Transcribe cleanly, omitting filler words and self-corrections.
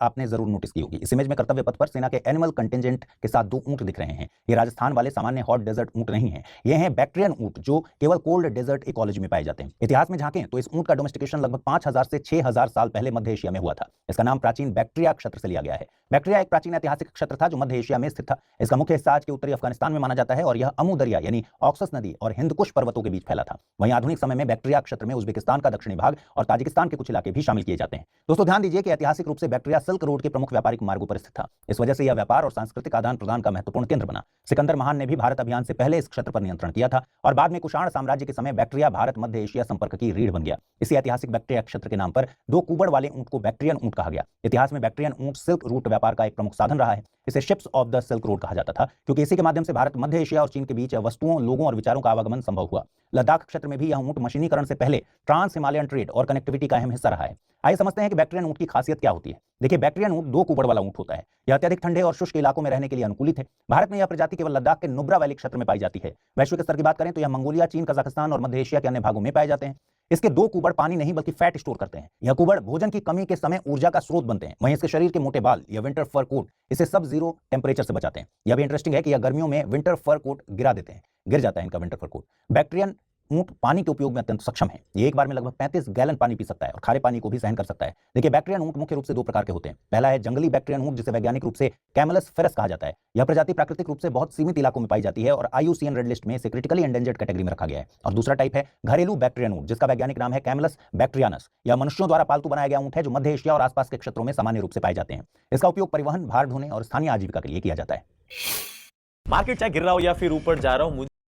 आपने जरूर नोटिस की होगी। इस इमेज में कर्तव्य पथ पर सेना के एनिमल कंटिंजेंट के साथ दो ऊंट दिख रहे हैं। ये राजस्थान वाले सामान्य हॉट डेजर्ट ऊंट नहीं है, ये हैं बैक्ट्रियन ऊंट जो केवल कोल्ड डेजर्ट इकोलॉजी में पाए जाते हैं। इतिहास में झांकें तो इस ऊंट का डोमेस्टिकेशन लगभग 5000 से 6000 साल पहले मध्य एशिया में हुआ था। इसका नाम प्राचीन बैक्ट्रिया क्षेत्र से लिया गया है। बैक्ट्रिया एक प्राचीन ऐतिहासिक क्षेत्र था जो मध्य एशिया में स्थित था। इसका मुख्य हिस्सा आज के उत्तरी अफगानिस्तान में माना जाता है और यह अमू दरिया यानी ऑक्सस नदी और हिंदकुश पर्वतों के बीच फैला था। वहीं आधुनिक समय में बैक्ट्रिया क्षेत्र में उज्बेकिस्तान का दक्षिणी भाग और ताजिकिस्तान के कुछ इलाके भी शामिल किए जाते हैं। दोस्तों ध्यान दीजिए कि ऐतिहासिक रूप से बैक्ट्रिया सिल्क रोड के प्रमुख व्यापारिक मार्गों पर स्थित था। इस वजह से यह व्यापार और सांस्कृतिक आदान प्रदान का महत्वपूर्ण केंद्र बना। सिकंदर महान ने भी भारत अभियान से पहले इस क्षेत्र पर नियंत्रण किया था और बाद में कुषाण साम्राज्य के समय बैक्ट्रिया भारत मध्य एशिया संपर्क की रीढ़ बन गया। इसी ऐतिहासिक बैक्ट्रिया क्षेत्र के नाम पर दो कुबड़ वाले ऊंट को बैक्ट्रियन ऊंट कहा गया। इतिहास में बैक्ट्रियन ऊंट सिल्क रूट व्यापार का एक प्रमुख साधन रहा है। इसे ships of the silk road कहा जाता था क्योंकि इसी के माध्यम से भारत मध्य एशिया और चीन के बीच वस्तुओं, लोगों और विचारों का आवागमन संभव हुआ। लद्दाख क्षेत्र में भी यह ऊंट मशीनीकरण से पहले ट्रांस हिमालयन ट्रेड और कनेक्टिविटी का अहम हिस्सा रहा है। आइए समझते हैं कि बैक्ट्रियन ऊंट की खासियत क्या होती है। देखिए, बैक्ट्रियन ऊंट दो कुबड़ वाला ऊंट होता है। यह अत्यधिक ठंडे और शुष्क इलाकों में रहने के लिए अनुकूलित है। भारत में यह प्रजाति केवल लद्दाख के नुब्रा वैली क्षेत्र में पाई जाती है। वैश्विक स्तर की बात करें तो यह मंगोलिया, चीन, कजाकिस्तान और मध्य एशिया के अन्य भागों में पाए जाते हैं। इसके दो कुबड़ पानी नहीं बल्कि फैट स्टोर करते हैं। यह कुबड़ भोजन की कमी के समय ऊर्जा का स्रोत बनते हैं। वहीं इसके शरीर के मोटे बाल या विंटर फर कोट इसे सब जीरो टेम्परेचर से बचाते हैं। यह भी इंटरेस्टिंग है कि यह गर्मियों में विंटर फर कोट गिर जाता है इनका विंटर फर कोट। बैक्ट्रियन ऊंट पानी के उपयोग में अत्यंत सक्षम है। ये एक बार में लगभग 35 गैलन पानी पी सकता है और खारे पानी को भी सहन कर सकता है। देखिए, बैक्ट्रियन ऊंट मुख्य रूप से दो प्रकार के होते हैं। पहला है जंगली बैक्ट्रियन ऊंट जिसे वैज्ञानिक रूप से कैमलस फेरस कहा जाता है। यह प्रजाति प्राकृतिक रूप से बहुत सीमित इलाकों में पाई जाती है और IUCN रेड लिस्ट में इसे क्रिटिकली एंडेंजर्ड कैटेगरी में रखा गया है। और दूसरा टाइप है घरेलू बैक्ट्रियन ऊंट जिसका वैज्ञानिक नाम है कैमलस बैक्ट्रियानस। यह मनुष्यों द्वारा पालतू बनाया गया ऊंट है जो मध्य एशिया और आसपास के क्षेत्रों में सामान्य रूप से पाए जाते हैं। इसका उपयोग परिवहन, भार ढोने और स्थानीय आजीविका के लिए किया जाता है। मार्केट चाहे गिर रहा हो या फिर ऊपर जा रहा हो,